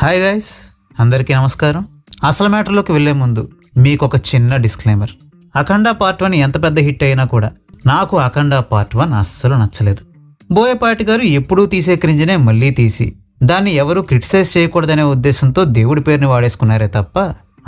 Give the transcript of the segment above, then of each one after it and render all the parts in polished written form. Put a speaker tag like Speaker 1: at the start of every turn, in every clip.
Speaker 1: Hi guys, అందరికీ నమస్కారం. అసలు మ్యాటర్లోకి వెళ్లే ముందు మీకు ఒక చిన్న డిస్క్లైమర్. అఖండ పార్ట్ 1 ఎంత పెద్ద హిట్ అయినా కూడా నాకు అఖండ పార్ట్ 1 అస్సలు నచ్చలేదు. బోయపాటి గారు ఎప్పుడూ తీసే క్రింజనే మళ్ళీ తీసి దాన్ని ఎవరూ క్రిటిసైజ్ చేయకూడదనే ఉద్దేశంతో దేవుడి పేరుని వాడేసుకున్నారే తప్ప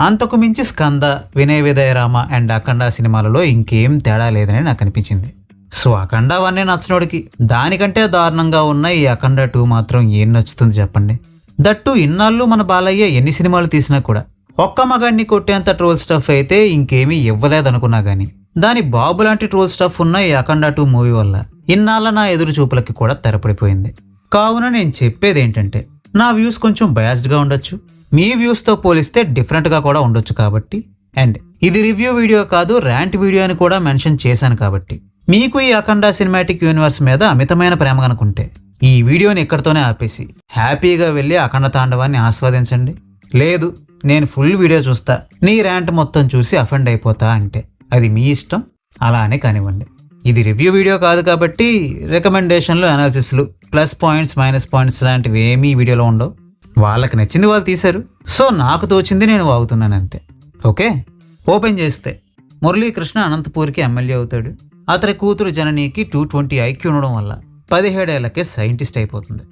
Speaker 1: అంతకు మించి స్కంద, వినయ విదయరామ అండ్ అఖండ సినిమాలలో ఇంకేం తేడా లేదని నాకు అనిపించింది. సో అఖండ 1 నచ్చినోడికి దానికంటే దారుణంగా ఉన్న ఈ అఖండ 2 మాత్రం ఏం నచ్చుతుంది చెప్పండి? దట్టు ఇన్నాళ్ళు మన బాలయ్య ఎన్ని సినిమాలు తీసినా కూడా ఒక్క మగాడిని కొట్టేంత ట్రోల్ స్టఫ్ అయితే ఇంకేమీ ఇవ్వలేదనుకున్నా గానీ దాని బాబు లాంటి ట్రోల్ స్టఫ్ ఉన్న ఈ అఖండ 2 మూవీ వల్ల ఇన్నాళ్ళ నా ఎదురు చూపులకి కూడా తెరపడిపోయింది. కావున నేను చెప్పేది ఏంటంటే, నా వ్యూస్ కొంచెం బయాస్డ్గా ఉండొచ్చు, మీ వ్యూస్తో పోలిస్తే డిఫరెంట్గా కూడా ఉండొచ్చు కాబట్టి, అండ్ ఇది రివ్యూ వీడియో కాదు ర్యాంట్ వీడియో అని కూడా మెన్షన్ చేశాను కాబట్టి, మీకు ఈ అఖండ సినిమాటిక్ యూనివర్స్ మీద అమితమైన ప్రేమ కనుకుంటే ఈ వీడియోని ఇక్కడితోనే ఆపేసి హ్యాపీగా వెళ్ళి అఖండ తాండవాన్ని ఆస్వాదించండి. లేదు నేను ఫుల్ వీడియో చూస్తా, నీ ర్యాంట్ మొత్తం చూసి అఫెండ్ అయిపోతా అంటే అది మీ ఇష్టం, అలానే కానివ్వండి. ఇది రివ్యూ వీడియో కాదు కాబట్టి రికమెండేషన్లు, అనాలిసిస్లు, ప్లస్ పాయింట్స్, మైనస్ పాయింట్స్ లాంటివి ఏమీ వీడియోలో ఉండవు. వాళ్ళకి నచ్చింది వాళ్ళు తీశారు, సో నాకు తోచింది నేను వాగుతున్నాను అంతే. ఓకే, ఓపెన్ చేస్తే మురళీకృష్ణ అనంతపూర్కి ఎమ్మెల్యే అవుతాడు. అతని కూతురు జననీకి 220 ఐక్యూ ఉండడం వల్ల 17 ఏళ్లకే సైంటిస్ట్ అయిపోతుంది.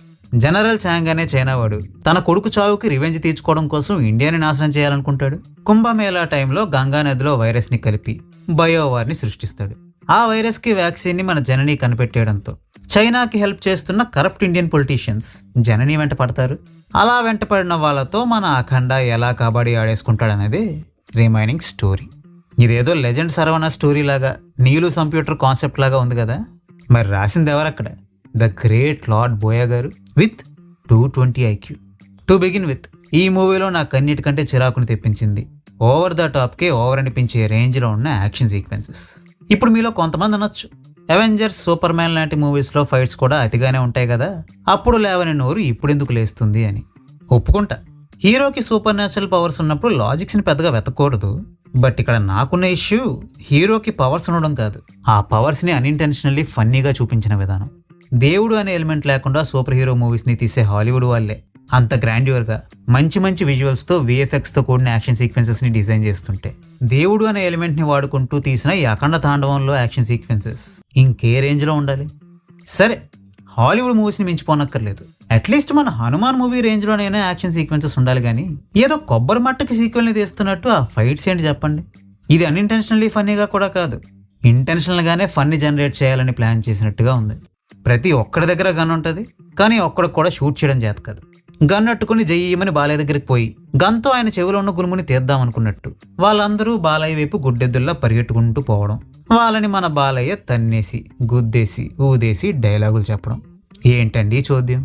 Speaker 1: జనరల్ చాంగ్ అనే చైనావాడు తన కొడుకు చావుకి రివెంజ్ తీర్చుకోవడం కోసం ఇండియాని నాశనం చేయాలనుకుంటాడు. కుంభమేళా టైంలో గంగా నదిలో వైరస్ని కలిపి బయోవార్ని సృష్టిస్తాడు. ఆ వైరస్కి వ్యాక్సిన్ని మన జననీ కనిపెట్టేయడంతో చైనాకి హెల్ప్ చేస్తున్న కరప్ట్ ఇండియన్ పొలిటీషియన్స్ జననీ వెంట పడతారు. అలా వెంట పడిన వాళ్ళతో మన అఖండ ఎలా కబడ్డీ ఆడేసుకుంటాడనేది రిమైనింగ్ స్టోరీ. ఇదేదో లెజెండ్ సరవణ స్టోరీ లాగా, నీలు కంప్యూటర్ కాన్సెప్ట్ లాగా ఉంది కదా. మరి రాసింది ఎవరక్కడ? ద గ్రేట్ లార్డ్ బోయా గారు with 220 IQ. To begin with, ఈ మూవీలో నాకు అన్నిటికంటే చిరాకుని తెప్పించింది ఓవర్ ద టాప్కే ఓవర్ అనిపించే రేంజ్లో ఉన్న యాక్షన్ సీక్వెన్సెస్. ఇప్పుడు మీలో కొంతమంది అనొచ్చు, అవెంజర్స్, సూపర్ మ్యాన్ లాంటి మూవీస్లో ఫైట్స్ కూడా అతిగానే ఉంటాయి కదా, అప్పుడు లేవని నోరు ఇప్పుడు ఎందుకు లేస్తుంది అని. ఒప్పుకుంటా, హీరోకి సూపర్ న్యాచురల్ పవర్స్ ఉన్నప్పుడు లాజిక్స్ని పెద్దగా వెతకూడదు. బట్ ఇక్కడ నాకున్న ఇష్యూ హీరోకి పవర్స్ ఉండడం కాదు, ఆ పవర్స్ని అన్ఇంటెన్షనల్లీ ఫన్నీగా చూపించిన విధానం. దేవుడు అనే ఎలిమెంట్ లేకుండా సూపర్ హీరో మూవీస్ని తీసే హాలీవుడ్ వాళ్ళే అంత గ్రాండ్యూర్గా మంచి మంచి విజువల్స్తో, VFXతో కూడిన యాక్షన్ సీక్వెన్సెస్ని డిజైన్ చేస్తుంటే, దేవుడు అనే ఎలిమెంట్ని వాడుకుంటూ తీసిన ఈ అఖండ తాండవంలో యాక్షన్ సీక్వెన్సెస్ ఇంకే రేంజ్లో ఉండాలి. సరే, హాలీవుడ్ మూవీస్ని మించిపోనక్కర్లేదు, అట్లీస్ట్ మన హనుమాన్ మూవీ రేంజ్లోనైనా యాక్షన్ సీక్వెన్సెస్ ఉండాలి. కానీ ఏదో కొబ్బరి మట్టకి సీక్వెల్ని తీస్తున్నట్టు ఆ ఫైట్స్ ఏంటి చెప్పండి? ఇది అన్ఇంటెన్షనల్లీ ఫన్నీగా కూడా కాదు, ఇంటెన్షనల్గానే ఫన్నీ జనరేట్ చేయాలని ప్లాన్ చేసినట్టుగా ఉంది. ప్రతి ఒక్కడి దగ్గర గన్ ఉంటుంది, కానీ ఒక్కడికి కూడా షూట్ చేయడం చేత కాదు. గన్ అట్టుకుని జయ్యమని బాలయ్య దగ్గరికి పోయి గన్తో ఆయన చెవిలో ఉన్న గురుముని తీద్దామనుకున్నట్టు వాళ్ళందరూ బాలయ్య వైపు గుడ్డెద్దుల్లా పరిగెట్టుకుంటూ పోవడం, వాళ్ళని మన బాలయ్య తన్నేసి, గుద్దేసి, ఊదేసి డైలాగులు చెప్పడం. ఏంటండి చోద్యం?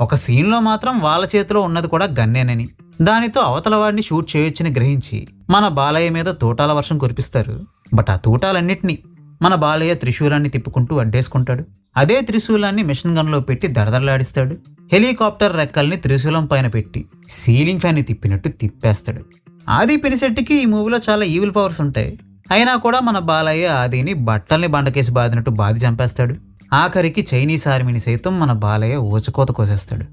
Speaker 1: ఒక సీన్లో మాత్రం వాళ్ళ చేతిలో ఉన్నది కూడా గన్నేనని, దానితో అవతల వాడిని షూట్ చేయొచ్చని గ్రహించి మన బాలయ్య మీద తూటాల వర్షం కురిపిస్తారు. బట్ ఆ తూటాలన్నిటినీ మన బాలయ్య త్రిశూలాన్ని తిప్పుకుంటూ అడ్డేసుకుంటాడు. అదే త్రిశూలాన్ని మిషన్ గన్లో పెట్టి దడదడలాడిస్తాడు. హెలికాప్టర్ రెక్కల్ని త్రిశూలం పైన పెట్టి సీలింగ్ ఫ్యాన్ని తిప్పినట్టు తిప్పేస్తాడు. ఆది పినిశెట్టికి ఈ మూవీలో చాలా ఈవిల్ పవర్స్ ఉంటాయి, అయినా కూడా మన బాలయ్య ఆదిని బట్టల్ని బండకేసి బాదినట్టు బాది చంపేస్తాడు. ఆఖరికి చైనీస్ ఆర్మీని సైతం మన బాలయ్య ఊచకోత కోసేస్తాడు.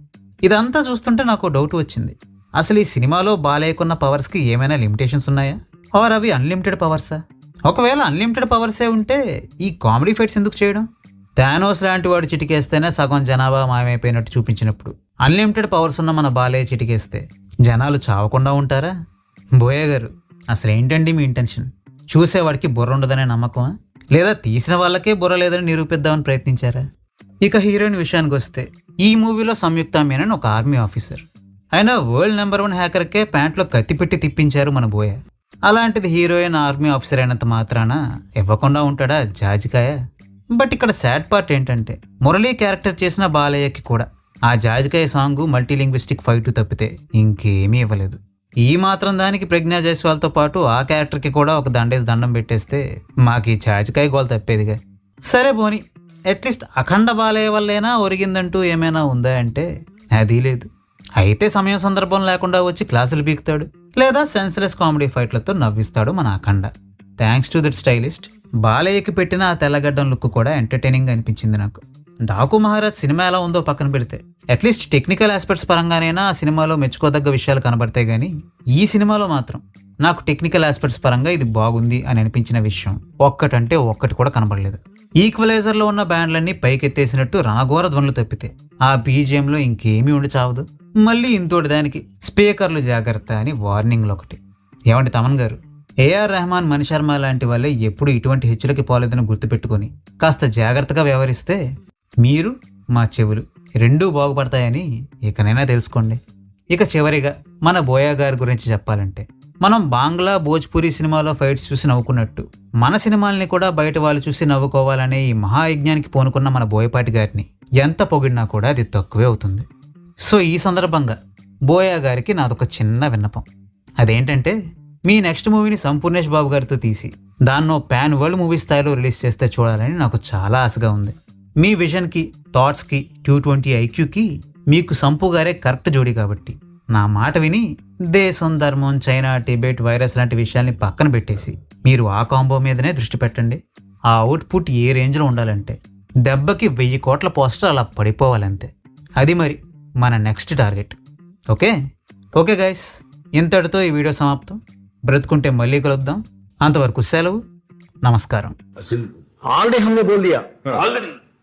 Speaker 1: ఇదంతా చూస్తుంటే నాకు డౌట్ వచ్చింది, అసలు ఈ సినిమాలో బాలయ్యకున్న పవర్స్కి ఏమైనా లిమిటేషన్స్ ఉన్నాయా, ఆర్ అవి అన్లిమిటెడ్ పవర్సా? ఒకవేళ అన్లిమిటెడ్ పవర్సే ఉంటే ఈ కామెడీ ఫైట్స్ ఎందుకు చేయడం? థానోస్ లాంటి వాడు చిటికేస్తేనే సగం జనాభా మాయమైపోయినట్టు చూపించినప్పుడు అన్లిమిటెడ్ పవర్స్ ఉన్న మన బాలయ్య చిటికేస్తే జనాలు చావకుండా ఉంటారా? బోయా గారు, అసలు ఏంటండి మీ ఇంటెన్షన్? చూసేవాడికి బుర్ర ఉండదనే నమ్మకమా, లేదా తీసిన వాళ్ళకే బుర్ర లేదని నిరూపిద్దామని ప్రయత్నించారా? ఇక హీరోయిన్ విషయానికి వస్తే, ఈ మూవీలో సంయుక్త మీనన్ ఒక ఆర్మీ ఆఫీసర్. ఆయన వరల్డ్ నెంబర్ 1 హ్యాకర్కే ప్యాంట్లో కత్తి పెట్టి తిప్పించారు మన బోయ. అలాంటిది హీరోయిన్ ఆర్మీ ఆఫీసర్ అయినంత మాత్రాన ఇవ్వకుండా ఉంటాడా జాజికాయ? బట్ ఇక్కడ సాడ్ పార్ట్ ఏంటంటే, మురళీ క్యారెక్టర్ చేసిన బాలయ్యకి కూడా ఆ జాజికాయ సాంగ్, మల్టీలింగ్విస్టిక్ ఫైట్ తప్పితే ఇంకేమీ ఇవ్వలేదు. ఈ మాత్రం దానికి ప్రజ్ఞా జైస్వాల్తో పాటు ఆ క్యారెక్టర్కి కూడా ఒక దండం పెట్టేస్తే మాకు ఈ జాజికాయ గోల్ తప్పేదిగా. సరే పోనీ, అట్లీస్ట్ అఖండ బాలయ్య వల్లేనా ఒరిగిందంటూ ఏమైనా ఉందా అంటే అది లేదు. అయితే సమయం సందర్భం లేకుండా వచ్చి క్లాసులు బీకుతాడు, లేదా సెన్స్లెస్ కామెడీ ఫైట్లతో నవ్విస్తాడు మన Akhanda. Thanks to that stylist. బాలయ్యకి పెట్టిన ఆ తెల్లగడ్డం లుక్ కూడా ఎంటర్టైనింగ్ అనిపించింది నాకు. డాకు మహారాజ్ సినిమా ఎలా ఉందో పక్కన పెడితే అట్లీస్ట్ టెక్నికల్ ఆస్పెక్ట్స్ పరంగానైనా ఆ సినిమాలో మెచ్చుకోదగ్గ విషయాలు కనబడతాయి, కానీ ఈ సినిమాలో మాత్రం నాకు టెక్నికల్ ఆస్పెక్ట్స్ పరంగా ఇది బాగుంది అని అనిపించిన విషయం ఒక్కటంటే ఒక్కటి కూడా కనబడలేదు. ఈక్వలైజర్లో ఉన్న బ్యాండ్లన్నీ పైకెత్తేసినట్టు రణఘోర ధ్వనులు తప్పితే ఆ బీజిఎంలో ఇంకేమీ ఉండి చావదు. మళ్ళీ ఇంతోటి దానికి స్పీకర్లు జాగ్రత్త అని వార్నింగ్లు ఒకటి. ఏమండి తమన్ గారు, ఏఆర్ రెహమాన్, మణిశర్మ లాంటి వాళ్ళే ఎప్పుడు ఇటువంటి హెచ్చులకి పోలేదని గుర్తుపెట్టుకొని కాస్త జాగ్రత్తగా వ్యవహరిస్తే మీరు మా చెవులు రెండూ బాగుపడతాయని ఇకనైనా తెలుసుకోండి. ఇక చివరిగా మన బోయా గారి గురించి చెప్పాలంటే, మనం బాంగ్లా భోజ్పురి సినిమాలో ఫైట్స్ చూసి నవ్వుకున్నట్టు మన సినిమాల్ని కూడా బయట వాళ్ళు చూసి నవ్వుకోవాలనే ఈ మహాయజ్ఞానికి పూనుకున్న మన బోయపాటి గారిని ఎంత పొగిడినా కూడా అది తక్కువే అవుతుంది. సో ఈ సందర్భంగా బోయా గారికి నాదొక చిన్న విన్నపం. అదేంటంటే, మీ నెక్స్ట్ మూవీని సంపూర్ణేష్ బాబు గారితో తీసి దాన్నో పాన్ వరల్డ్ మూవీ స్థాయిలో రిలీజ్ చేస్తే చూడాలని నాకు చాలా ఆశగా ఉంది. మీ విజన్కి, థాట్స్కి, 220 IQకి మీకు సంపు గారే కరెక్ట్ జోడీ కాబట్టి నా మాట విని దేశం, ధర్మం, చైనా, టిబెట్, వైరస్ లాంటి విషయాల్ని పక్కన పెట్టేసి మీరు ఆ కాంబో మీదనే దృష్టి పెట్టండి. ఆ అవుట్పుట్ ఏ రేంజ్లో ఉండాలంటే దెబ్బకి 1000 కోట్ల పోస్టర్ అలా పడిపోవాలంతే. అది మరి మన నెక్స్ట్ టార్గెట్. ఓకే గైస్, ఇంతటితో ఈ వీడియో సమాప్తం. బ్రతుకుంటే మళ్ళీ కలుద్దాం. అంతవరకు సెలవు, నమస్కారం.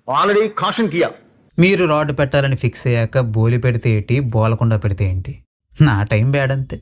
Speaker 2: Already caution Kia.
Speaker 1: మీరు రాడ్ పెట్టాలని ఫిక్స్ అయ్యాక బోలి పెడితే ఏంటి, బోలకుండా పెడితే ఏంటి? నా టైం బ్యాడ్ అంతే.